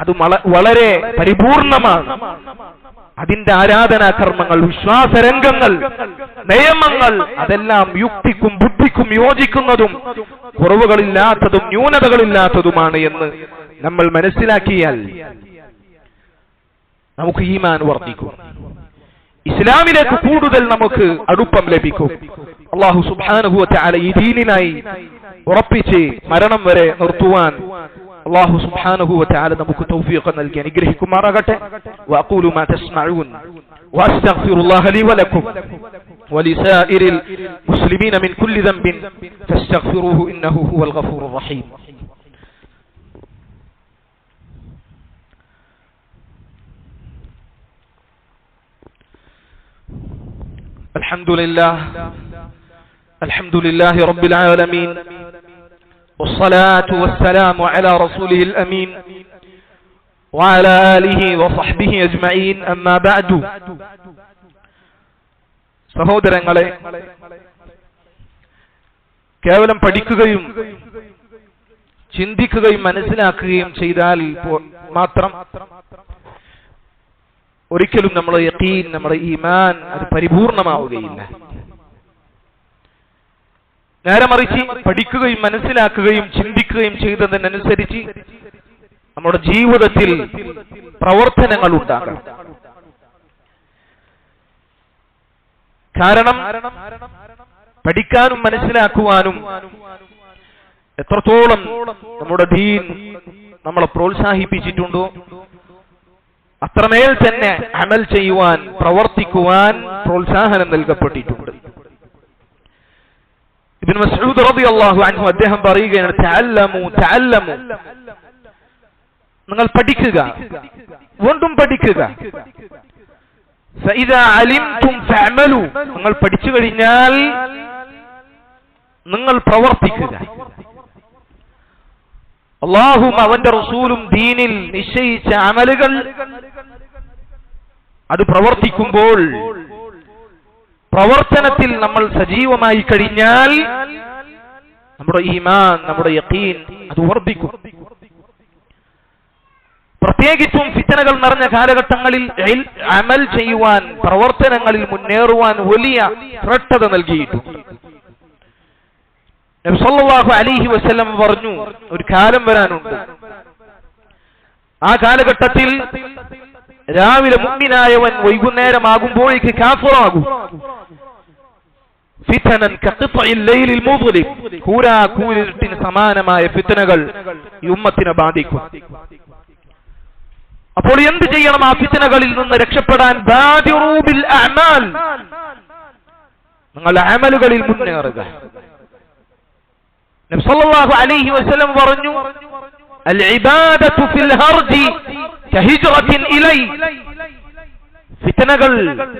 അത് വളരെ പരിപൂർണമാണ്. അതിന്റെ ആരാധനാകർമ്മങ്ങൾ, വിശ്വാസരംഗങ്ങൾ, നിയമങ്ങൾ അതെല്ലാം യുക്തിക്കും ബുദ്ധിക്കും യോജിക്കുന്നതും കുറവുകളില്ലാത്തതും ന്യൂനതകളില്ലാത്തതുമാണ് എന്ന് നമ്മൾ മനസ്സിലാക്കിയാൽ നമുക്ക് ഈമാൻ വർദ്ധിക്കും, ഇസ്ലാമിലേക്ക് കൂടുതൽ നമുക്ക് അടുപ്പം ലഭിക്കും. അല്ലാഹു സുബ്ഹാനഹു വ തആല ഈ ദീനിനായി ഉറപ്പിച്ച് മരണം വരെ നിർത്തുവാൻ അല്ലാഹു സുബ്ഹാനഹു വ തആല നമുക്ക് തൗഫീഖ് നൽകി അനുഗ്രഹിക്കുമാറാകട്ടെ. വഅഖൂലു മാ തസ്മഊൻ വഅസ്തഗ്ഫിറുല്ലാഹ ലി വലക്കും വലിസായിരിൽ മുസ്ലിമീന മിൻ കുല്ലി ദംബിൻ ഫാസ്തഗ്ഫിറൂഹു ഇന്നഹു ഹുവൽ ഗഫൂറുർ റഹീം. الحمد لله رب العالمين والصلاة والسلام على رسوله الأمين وعلى آله وصحبه أجمعين أما بعد. സഹോദരങ്ങളെ, കേവലം പഠിക്കുകയും ചിന്തിക്കുകയും മനസ്സിലാക്കുകയും ചെയ്താൽ മാത്രം ഒരിക്കലും നമ്മുടെ യഖീൻ, നമ്മുടെ ഈമാൻ അത് പരിപൂർണമാവുകയില്ല. നേരെ മറിച്ച് പഠിക്കുകയും മനസ്സിലാക്കുകയും ചിന്തിക്കുകയും ചെയ്തതിനനുസരിച്ച് നമ്മുടെ ജീവിതത്തിൽ പ്രവർത്തനങ്ങൾ ഉണ്ടാകണം. കാരണം പഠിക്കാനും മനസ്സിലാക്കുവാനും എത്രത്തോളം നമ്മുടെ ദീൻ നമ്മളെ പ്രോത്സാഹിപ്പിച്ചിട്ടുണ്ടോ അത്രമേൽ തന്നെ അമൽ ചെയ്യുവാൻ, പ്രവർത്തിക്കുവാൻ പ്രോത്സാഹനം നൽകപ്പെട്ടിട്ടുണ്ട്. ഇബ്നു മസ്ഊദ് റളിയല്ലാഹു അൻഹു അദ്ദേഹം പറയുകയാണ്, തഅല്ലമു, നിങ്ങൾ പഠിക്കുക, വീണ്ടും പഠിക്കുക. ഫഇദാ അലിംതും ഫഅമലു, നിങ്ങൾ പഠിച്ചു കഴിഞ്ഞാൽ നിങ്ങൾ പ്രവർത്തിക്കുക. അല്ലാഹും അവന്റെ റസൂലും ദീനിൽ നിശ്ചയിച്ച അമലുകൾ അത് പ്രവർത്തിക്കുമ്പോൾ, പ്രവർത്തനത്തിൽ നമ്മൾ സജീവമായി കഴിഞ്ഞാൽ നമ്മുടെ ഈമാൻ, നമ്മുടെ യഖീൻ അത് വർദ്ധിക്കും. പ്രത്യേകിച്ചും ഫിത്നകൾ നിറഞ്ഞ കാലഘട്ടങ്ങളിൽ അമൽ ചെയ്യുവാൻ, പ്രവർത്തനങ്ങളിൽ മുന്നേറുവാൻ വലിയ ശ്രദ്ധ നൽകിയിട്ടുണ്ട്. നബി സല്ലല്ലാഹു അലൈഹി വസല്ലം പറഞ്ഞു, ഒരു കാലം വരാനുണ്ട്, ആ കാലഘട്ടത്തിൽ രാവിലെ മുഅ്മിനായവൻ വൈകുന്നേരമാകുമ്പോഴേക്ക് കാഫിറാകും. ഫിത്നൻ കഖിത്ഇൽ ലൈലിൽ മുദ്ലിം, കൂരാകൂരിട്ടിന് സമാനമായ ഫിത്നകൾ ഈ ഉമ്മത്തിനെ ബാധിക്കും. അപ്പോൾ എന്ത് ചെയ്യണം? ആ ഫിത്നകളിൽ നിന്ന് രക്ഷപ്പെടാൻ ബാദിറൂ ബിൽ അഅമാൽ, നിങ്ങൾ അമലുകളിൽ മുന്നേറുക. നബി സല്ലല്ലാഹു അലൈഹി വസല്ലം പറഞ്ഞു, അൽ ഇബാദത്തു ഫിൽ ഹർജി കഹിജ്റത്തിൻ ഇലൈ, ഫിത്നകൾ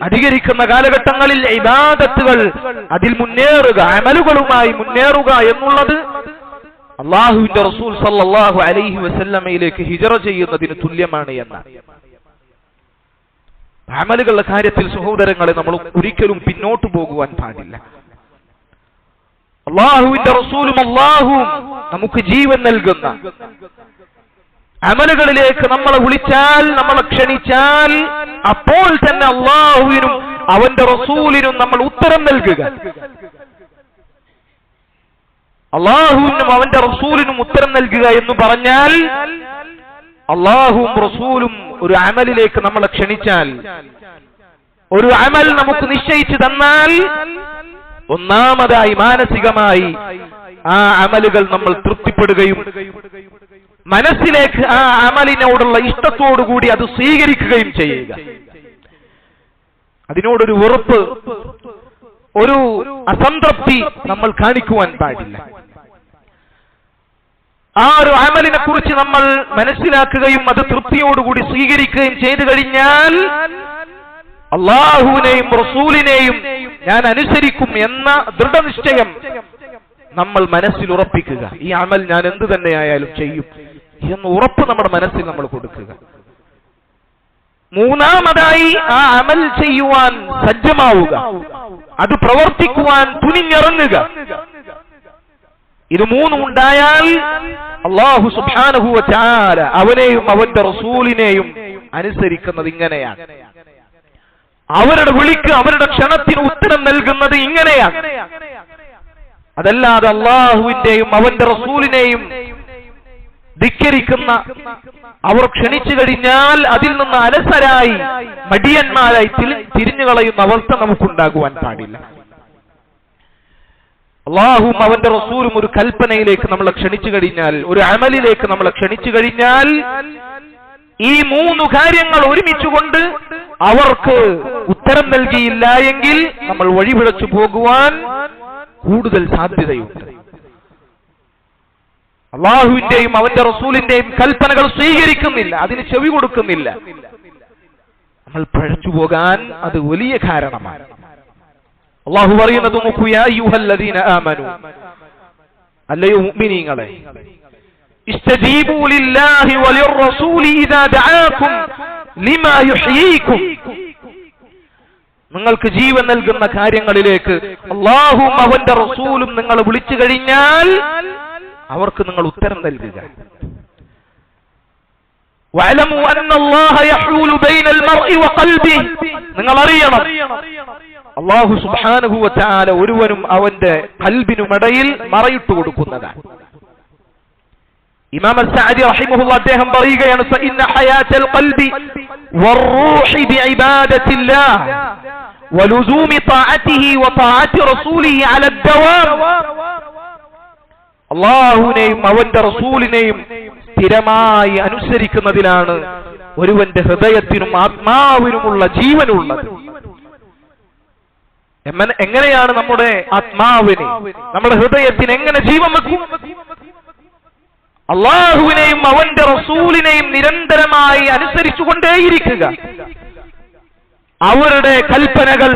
അധികരിക്കുന്ന കാലഘട്ടങ്ങളിൽ ഇബാദത്തുകൾ അതിൽ മുന്നേറുക, അമലുകളുമായി മുന്നേറുക എന്നുള്ളത് അല്ലാഹുവിന്റെ റസൂൽ സല്ലല്ലാഹു അലൈഹി വസല്ലമയിലേക്ക് ഹിജ്റ ചെയ്യുന്നതിന് തുല്യമാണ് എന്ന. അമലുകളുടെ കാര്യത്തിൽ സഹോദരങ്ങളെ നമ്മൾ ഒരിക്കലും പിന്നോട്ട് പോകുവാൻ പാടില്ല. അല്ലാഹുവിന്റെ റസൂലും അല്ലാഹുവും നമുക്ക് ജീവൻ നൽകുന്ന അമലുകളിലേക്ക് നമ്മളെ വിളിച്ചാൽ, നമ്മളെ ക്ഷണിച്ചാൽ, അപ്പോൾ തന്നെ അല്ലാഹുവിനും അവന്റെ റസൂലിനും നമ്മൾ ഉത്തരം നൽകുക. അല്ലാഹുവിനും അവന്റെ റസൂലിനും ഉത്തരം നൽകുക എന്ന് പറഞ്ഞാൽ, അല്ലാഹുവും റസൂലും ഒരു അമലിലേക്ക് നമ്മളെ ക്ഷണിച്ചാൽ, ഒരു അമൽ നമുക്ക് നിശ്ചയിച്ചു തന്നാൽ, ഒന്നാമതായി മാനസികമായി ആ അമലുകൾ നമ്മൾ തൃപ്തിപ്പെടുകയും മനസ്സിലേക്ക് ആ അമലിനോടുള്ള ഇഷ്ടത്തോടുകൂടി അത് സ്വീകരിക്കുകയും ചെയ്യുക. അതിനോടൊരു വെറുപ്പ്, ഒരു അസംതൃപ്തി നമ്മൾ കാണിക്കുവാൻ പാടില്ല. ആ ഒരു അമലിനെ കുറിച്ച് നമ്മൾ മനസ്സിലാക്കുകയും അത് തൃപ്തിയോടുകൂടി സ്വീകരിക്കുകയും ചെയ്തു കഴിഞ്ഞാൽ, അല്ലാഹുവിനെയും റസൂലിനെയും ഞാൻ അനുസരിക്കും എന്ന ദൃഢനിശ്ചയം നമ്മൾ മനസ്സിൽ ഉറപ്പിക്കുക. ഈ അമൽ ഞാൻ എന്ത് തന്നെയായാലും ചെയ്യും എന്ന് ഉറപ്പ് നമ്മുടെ മനസ്സിൽ നമ്മൾ കൊടുക്കുക. മൂന്നാമതായി ആ അമൽ ചെയ്യുവാൻ സജ്ജമാവുക, അത് പ്രവർത്തിക്കുവാൻ തുനിഞ്ഞിറങ്ങുക. ഇത് മൂന്നും ഉണ്ടായാൽ അല്ലാഹു സുബ്ഹാനഹു വ തആല അവനെയും അവന്റെ റസൂലിനെയും അനുസരിക്കുന്നത് ഇങ്ങനെയാണ്. അവരുടെ വിളിക്ക്, അവരുടെ ക്ഷണത്തിന് ഉത്തരം നൽകുന്നത് ഇങ്ങനെയാണ്. അതല്ലാതെ അല്ലാഹുവിന്റെയും അവന്റെ റസൂലിനെയും ധിക്കരിക്കുന്ന, അവർ ക്ഷണിച്ചു കഴിഞ്ഞാൽ അതിൽ നിന്ന് അലസരായി മടിയന്മാരായി തിരിഞ്ഞു കളയുന്ന അവസ്ഥ നമുക്കുണ്ടാകുവാൻ പാടില്ല. അല്ലാഹുവും അവന്റെ റസൂലും ഒരു കൽപ്പനയിലേക്ക് നമ്മളെ ക്ഷണിച്ചു കഴിഞ്ഞാൽ, ഒരു അമലിലേക്ക് നമ്മളെ ക്ഷണിച്ചു കഴിഞ്ഞാൽ, ഈ മൂന്ന് കാര്യങ്ങൾ ഒരുമിച്ചുകൊണ്ട് അവർക്ക് ഉത്തരം നൽകിയില്ല എങ്കിൽ നമ്മൾ വഴിപിഴച്ചു പോകുവാൻ കൂടുതൽ സാധ്യതയുണ്ട്. അല്ലാഹുവിന്റെയും അവന്റെ റസൂലിന്റെയും കൽപ്പനകൾ സ്വീകരിക്കുന്നില്ല, അതിന് ചെവി കൊടുക്കുന്നില്ല, നമ്മൾ പഴച്ചു പോകാൻ അത് വലിയ കാരണമാണ്. അല്ലാഹു പറയുന്നത് നോക്കൂ, യാ അയ്യുഹല്ലദീന ആമനൂ, അല്ലയോ മുഅ്മിനീങ്ങളെ, ഇസ്തജീബൂ ലില്ലാഹി വലിർറസൂലി ഇദാ ദഅാകും ലിമാ യുഹ്യീകും, നിങ്ങൾക്ക് ജീവൻ നൽകുന്ന കാര്യങ്ങളിലേക്ക് അല്ലാഹുവും അവന്റെ റസൂലും നിങ്ങളെ വിളിച്ചു കഴിഞ്ഞാൽ അവർക്ക് നിങ്ങൾ ഉത്തരം നൽകുക. വഅലമു അന്നല്ലാഹ യഹൂലു ബൈനൽ മർഇ വഖൽബിഹി, നിങ്ങൾ അറിയണം അല്ലാഹു സുബ്ഹാനഹു വ തആല ഒരുവനും അവന്റെ ഖൽബിനുമിടയിൽ മറയിട്ടു കൊടുക്കുന്നതാണ്. ഇമാം അൽ-സഅദി റഹിമഹുല്ലാഹ് അദ്ദേഹം പറയുകയാണ്, ഫഇന്ന ഹയാത്തൽ ഖൽബി വറൂഹി ബിഇബാദത്തില്ലാഹ് വലുസൂമി ത്വാഅതിഹി വത്വാഅതി റസൂലിഹി അല അദ്ദവാം, അല്ലാഹുവിനെയും അവന്റെ റസൂലിനെയും സ്ഥിരമായി അനുസരിക്കുന്നതിലാണ് ഒരുവന്റെ ഹൃദയത്തിനും ആത്മാവിനുമുള്ള ജീവനുള്ളത്. എങ്ങനെയാണ് നമ്മുടെ ആത്മാവിന്, നമ്മുടെ ഹൃദയത്തിന് എങ്ങനെ ജീവൻ വെക്കും? അല്ലാഹുവിനെയും അവന്റെ റസൂലിനെയും നിരന്തരമായി അനുസരിച്ചുകൊണ്ടേയിരിക്കുക, അവരുടെ കൽപ്പനകൾ,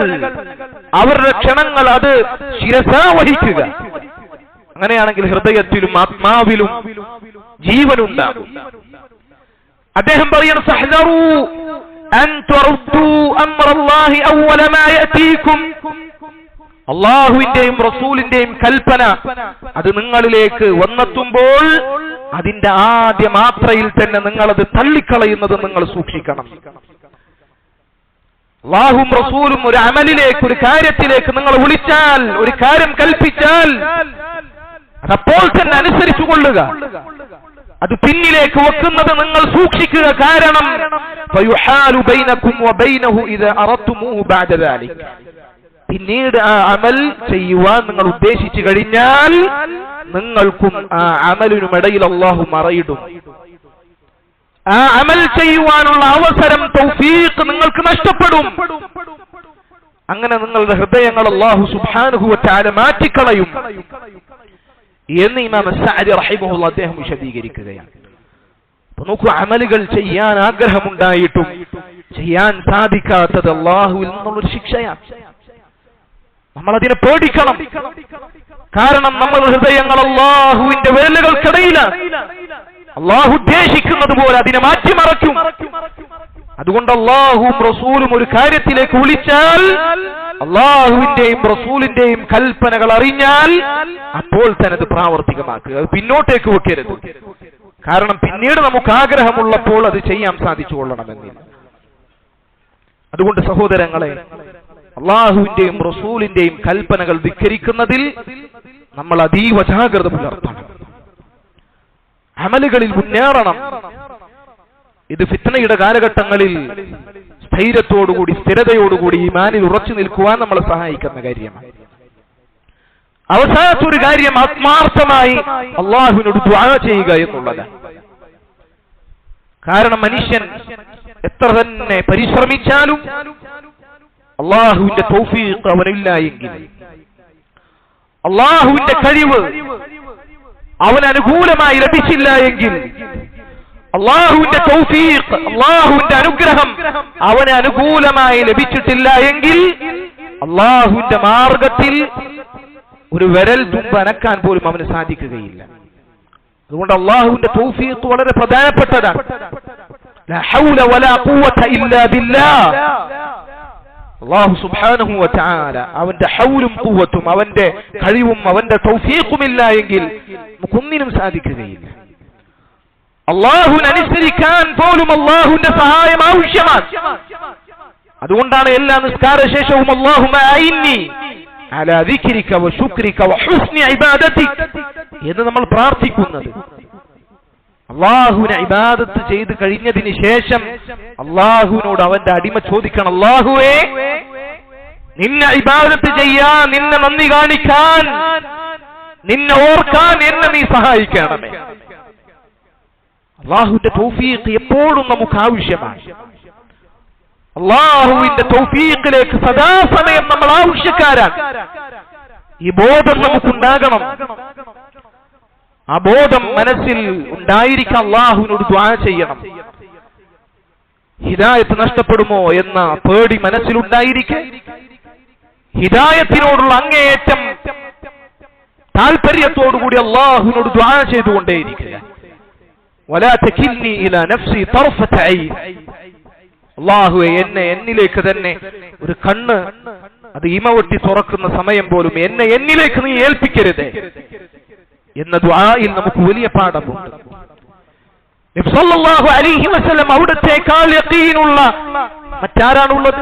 അവരുടെ ക്ഷണങ്ങൾ അത് ശിരസാ വഹിക്കുക. അങ്ങനെയാണെങ്കിൽ ഹൃദയത്തിലും ആത്മാവിലും ജീവനുണ്ടാകും. അദ്ദേഹം പറയുന്നു, സഹ്ദറൂ അൻ തുറദ്ദൂ അംറല്ലാഹി അവ്വല മാ യഅതീകും, അല്ലാഹുവിന്റെയും റസൂലിന്റെയും കൽപ്പന അത് നിങ്ങളിലേക്ക് വന്നെത്തുമ്പോൾ അതിന്റെ ആദ്യ മാത്രയിൽ തന്നെ നിങ്ങളത് തള്ളിക്കളയുന്നത് നിങ്ങൾ സൂക്ഷിക്കണം. അല്ലാഹുവും റസൂലും ഒരു അമലിലേക്ക്, ഒരു കാര്യത്തിലേക്ക് നിങ്ങൾ വിളിച്ചാൽ, ഒരു കാര്യം കൽപ്പിച്ചാൽ അതപ്പോൾ തന്നെ അനുസരിച്ചു കൊള്ളുക. അത് പിന്നിലേക്ക് വെക്കുന്നത് നിങ്ങൾ സൂക്ഷിക്കുക. കാരണം ഫയുഹാലു ബൈനകും വബൈനഹു ഇദാ അറദ്തുമൂഹു ബഅദ ദാലിക, പിന്നീട് ആ അമൽ ചെയ്യുവാൻ നിങ്ങൾ ഉദ്ദേശിച്ചു കഴിഞ്ഞാൽ നിങ്ങൾക്കും ആ അമലിനുമിടയിൽ അല്ലാഹു മറയിടും. ആ അമൽ ചെയ്യുവാനുള്ള അവസരം, തൗഫീഖ് നിങ്ങൾക്ക് നഷ്ടപ്പെടും. അങ്ങനെ നിങ്ങളുടെ ഹൃദയങ്ങൾ അല്ലാഹു സുബ്ഹാനഹു വ തആല മാറ്റിക്കളയും എന്ന് ഇമാം സഅദി റഹിമഹുല്ലാഹ് അദ്ദേഹം വിശദീകരിക്കുകയാണ്. നോക്കൂ, അമലുകൾ ചെയ്യാൻ ആഗ്രഹമുണ്ടായിട്ടും ചെയ്യാൻ സാധിക്കാത്തത് അല്ലാഹുവിൽ നിന്നുള്ളൊരു ശിക്ഷയാണ്. നമ്മൾ അതിനെ പേടിക്കണം. കാരണം നമ്മുടെ ഹൃദയങ്ങൾ അല്ലാഹുവിന്റെ വിരലുകൾക്കിടയിലാണ്. അല്ലാഹു ഉദ്ദേശിക്കുന്നത് പോലെ അതിനെ മാറ്റിമറയ്ക്കും. അതുകൊണ്ട് അല്ലാഹുവും റസൂലും ഒരു കാര്യത്തിലേക്ക് വിളിച്ചാൽ, അല്ലാഹുവിന്റെയും റസൂലിന്റെയും കൽപ്പനകൾ അറിഞ്ഞാൽ അപ്പോൾ തന്നെ അത് പ്രാവർത്തികമാക്കുക. അത് പിന്നോട്ടേക്ക് വെക്കരുത്. കാരണം പിന്നീട് നമുക്ക് ആഗ്രഹമുള്ളപ്പോൾ അത് ചെയ്യാൻ സാധിച്ചു കൊള്ളണമെന്നില്ല. അതുകൊണ്ട് സഹോദരങ്ങളെ, അല്ലാഹുവിന്റെയും റസൂലിന്റെയും കൽപ്പനകൾ ധിക്കരിക്കുന്നതിൽ നമ്മൾ അതീവ ജാഗ്രത പുലർത്തണം. അമലുകളിൽ മുന്നേറണം. ഇത് ഫിത്നയുടെ കാലഘട്ടങ്ങളിൽ സ്ഥൈര്യത്തോടുകൂടി, സ്ഥിരതയോടുകൂടി ഈമാനിൽ ഉറച്ചു നിൽക്കുവാൻ നമ്മളെ സഹായിക്കുന്ന കാര്യമാണ്. അവസാനത്തൊരു കാര്യം, ആത്മാർത്ഥമായി അല്ലാഹുവിനോട് ദുആ ചെയ്യുക എന്നുള്ളതാണ്. കാരണം മനുഷ്യൻ എത്ര തന്നെ പരിശ്രമിച്ചാലും അല്ലാഹുവിന്റെ തൗഫീഖ് അവനില്ല എങ്കിൽ, അല്ലാഹുവിന്റെ കഴിവ് അവന് അനുകൂലമായി ലഭിച്ചില്ല എങ്കിൽ, അല്ലാഹുവിന്റെ തൗഫീഖ്, അല്ലാഹുവിന്റെ അനുഗ്രഹം അവന് അനുകൂലമായി ലഭിച്ചിട്ടില്ല എങ്കിൽ അല്ലാഹുവിന്റെ മാർഗത്തിൽ ഒരു വിരൽ തുമ്പ് അനക്കാൻ പോലും അവന് സാധിക്കുകയില്ല. അതുകൊണ്ട് അല്ലാഹുവിന്റെ തൗഫീഖ് വളരെ പ്രധാനപ്പെട്ടതാണ്. ലാ ഹൗല വലാ ഖുവത ഇല്ലാ ബില്ലാഹ്. അല്ലാഹു സുബ്ഹാനഹു വ തആല അവന്റെ ഹൗലും ഖുവത്തും, അവന്റെ കഴിവും അവന്റെ തൗഫീഖും ഇല്ല എങ്കിൽ നമുക്കൊന്നിനും സാധിക്കുകയില്ല. അല്ലാഹുവിനെ അനുസരിക്കാൻ പോലും അല്ലാഹുവിന്റെ സഹായം ആവശ്യമാണ്. അതുകൊണ്ടാണ് എല്ലാ നിസ്കാര ശേഷവും അല്ലാഹുമ്മ അഇന്നി അലാ ദിക്രിക വ ശുക്രിക വ ഹുസ്നി ഇബാദതിക എന്ന് നമ്മൾ പ്രാർത്ഥിക്കുന്നത്. അല്ലാഹുവിനെ ഇബാദത്ത് ചെയ്ത് കഴിഞ്ഞതിന് ശേഷം അല്ലാഹുവിനോട് അവന്റെ അടിമ ചോദിക്കണം, അല്ലാഹുവേ, നിന്നെ ഇബാദത്ത് ചെയ്യാൻ, നിന്നെ നന്ദി കാണിക്കാൻ, നിന്നെ ഓർക്കാൻ എന്നെ നീ സഹായിക്കണമേ. അല്ലാഹുവിന്റെ തൗഫീഖ് എപ്പോഴും നമുക്ക് ആവശ്യമാണ്. അല്ലാഹുവിന്റെ തൗഫീഖിലേക്ക് സദാസമയം നമ്മൾ ആവശ്യക്കാരാണ്. ഈ ബോധം നമുക്കുണ്ടാകണം. ആ ബോധം മനസ്സിൽ ഉണ്ടായിരിക്കാൻ അല്ലാഹുവിനോട് ദുആ ചെയ്യണം. ഹിദായത്ത് നഷ്ടപ്പെടുമോ എന്ന പേടി മനസ്സിലുണ്ടായിരിക്കെ ഹിദായത്തിനോടുള്ള അങ്ങേയറ്റം താല്പര്യത്തോടുകൂടി അല്ലാഹുവിനോട് ദുആ ചെയ്തുകൊണ്ടേയിരിക്കുക. വലാ തകിൽനി ഇലാ നഫ്സി തർഫത ഐൻ. അല്ലാഹുവേ, എന്നിലേക്ക് തന്നെ ഒരു കണ്ണ് അത് ഇമവെട്ടി തുറക്കുന്ന സമയം പോലും എന്നിലേക്ക് നീ ഏൽപ്പിക്കരുത് എന്ന ദുആയിൽ നമുക്ക് വലിയ പാഠമുണ്ട്. നബി സല്ലല്ലാഹു അലൈഹി വസല്ലം അവിടത്തേക്കാൾ യഖീനുള്ള മറ്റാരാണുള്ളത്?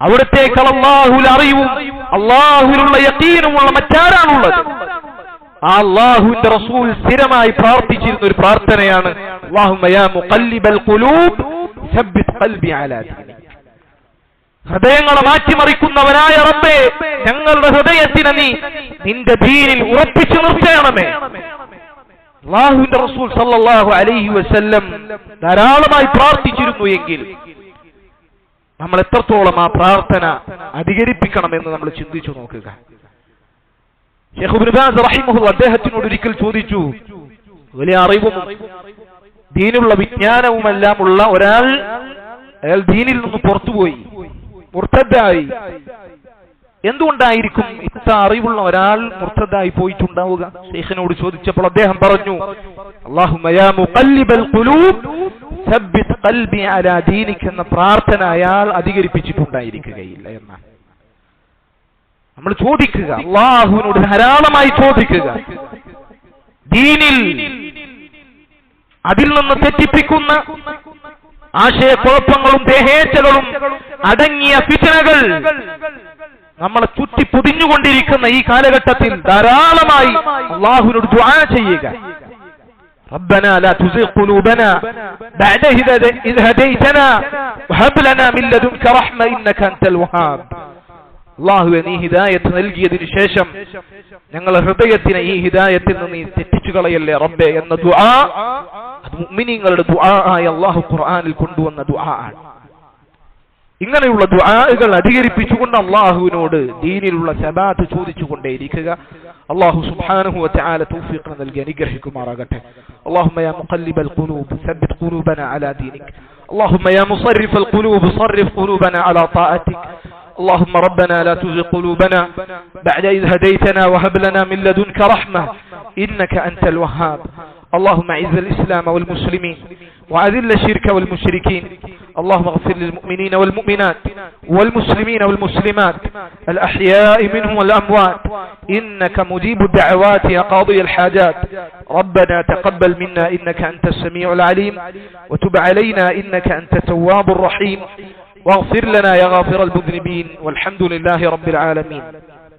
അവിടത്തേക്കാൾ അല്ലാഹുവിൽ അറിവും അല്ലാഹുവിലുള്ള യഖീനുമുള്ള മറ്റാരാണുള്ളത്? ആ അല്ലാഹുവിന്റെ റസൂൽ സ്ഥിരമായി പ്രാർത്ഥിച്ചിരുന്ന ഒരു പ്രാർത്ഥനയാണ്, അല്ലാഹുമ്മ യാ മുഖല്ലിബൽ ഖുലൂബ് സബ്ബിത് ഖൽബി അലാ ദീനിക്. ഹൃദയങ്ങളെ മാറ്റിമറിക്കുന്നവനായ റബ്ബേ, ഞങ്ങളുടെ ഹൃദയത്തിനെ നീ നിന്റെ ദീനിൽ ഉറപ്പിച്ചു നിർത്തണമേ. അല്ലാഹുവിന്റെ റസൂൽ സല്ലല്ലാഹു അലൈഹി വസല്ലം ധാരാളമായി പ്രാർത്ഥിച്ചിരുന്നു എങ്കിൽ നമ്മൾ എത്രത്തോളം ആ പ്രാർത്ഥന അധികരിപ്പിക്കണമെന്ന് നമ്മൾ ചിന്തിച്ചു നോക്കുക. ശൈഖ് ഇബ്നു ബാസ് റഹിമഹുല്ലാഹ് അദ്ദേഹത്തിനോട് ഒരിക്കൽ ചോദിച്ചു, വലിയ അറിവും ദീനുള്ള വിജ്ഞാനവുമെല്ലാം ഉള്ള അയാൾ ദീനിൽ നിന്ന് പുറത്തുപോയി, മുർത്തദ്ദായി. എന്തുകൊണ്ടായിരിക്കും ഇത്ര അറിവുള്ള ഒരാൾ മുർത്തദ്ദായി പോയിട്ടുണ്ടാവുക? ശൈഖിനോട് ചോദിച്ചപ്പോൾ അദ്ദേഹം പറഞ്ഞു, അല്ലാഹുമ്മ യാ മുഖല്ലിബൽ ഖുലൂബ് സബ്ബിത് ഖൽബി അലാ ദീനിക എന്ന പ്രാർത്ഥന അയാൾ അധികരിപ്പിച്ചിട്ടുണ്ടായിരിക്കുകയില്ല എന്നാണ്. നമ്മൾ ചോദിക്കുക, അല്ലാഹുവിനോട് ധാരാളമായി ചോദിക്കുക. ദീനിൽ അതിൽ നിന്ന് തെറ്റിപ്പിക്കുന്ന ആശയക്കുഴപ്പങ്ങളും ദേഹേച്ഛകളും അടങ്ങിയ ഫിത്നകൾ നമ്മളെ ചുറ്റി പൊതിഞ്ഞുകൊണ്ടിരിക്കുന്ന ഈ കാലഘട്ടത്തിൽ ധാരാളമായി അല്ലാഹുവിനോട് ദുആ ചെയ്യുക. ربنا لا تزغ قلوبنا بعد إذ هديتنا وهب لنا من لدنك رحمة إنك أنت الوهاب. അല്ലാഹുവേ, നീ ഹിദായത്ത് നൽകിയതിനു ശേഷം ഞങ്ങളുടെ ഹൃദയത്തിനെ ഈ ഹിദായത്തിൽ നിന്ന് നീ തെറ്റിച്ചു കളയല്ലേ റബ്ബേ എന്ന ദുആ, അത് മുഅ്മിനീങ്ങളുടെ ദുആ ആയി അല്ലാഹു ഖുർആനിൽ കൊണ്ടുവന്ന ദുആ ആണ്. ഇങ്ങനെയുള്ള ദുആകൾ അധികരിപ്പിച്ചുകൊണ്ട് അല്ലാഹുവിനോട് ദീനിലുള്ള സബാത്ത് ചോദിച്ചുകൊണ്ടേയിരിക്കുക. അല്ലാഹു സുബ്ഹാനഹു വ തആല തൗഫീഖ് നൽകി അനുഗ്രഹിക്കുമാറാകട്ടെ. اللهم يا مقلب القلوب ثبت قلوبنا على دينك. اللهم يا مصرف القلوب صرف قلوبنا على طاعتك. اللهم ربنا لا تزغ قلوبنا بعد إذ هديتنا وهب لنا من لدنك رحمة إنك أنت الوهاب. اللهم أعز الإسلام والمسلمين وأذل الشرك والمشركين. اللهم اغفر للمؤمنين والمؤمنات والمسلمين والمسلمات الأحياء منهم والأموات إنك مجيب الدعوات يا قاضي الحاجات. ربنا تقبل منا إنك أنت السميع العليم وتب علينا إنك أنت التواب الرحيم واغفر لنا يا غافر المذنبين والحمد لله رب العالمين.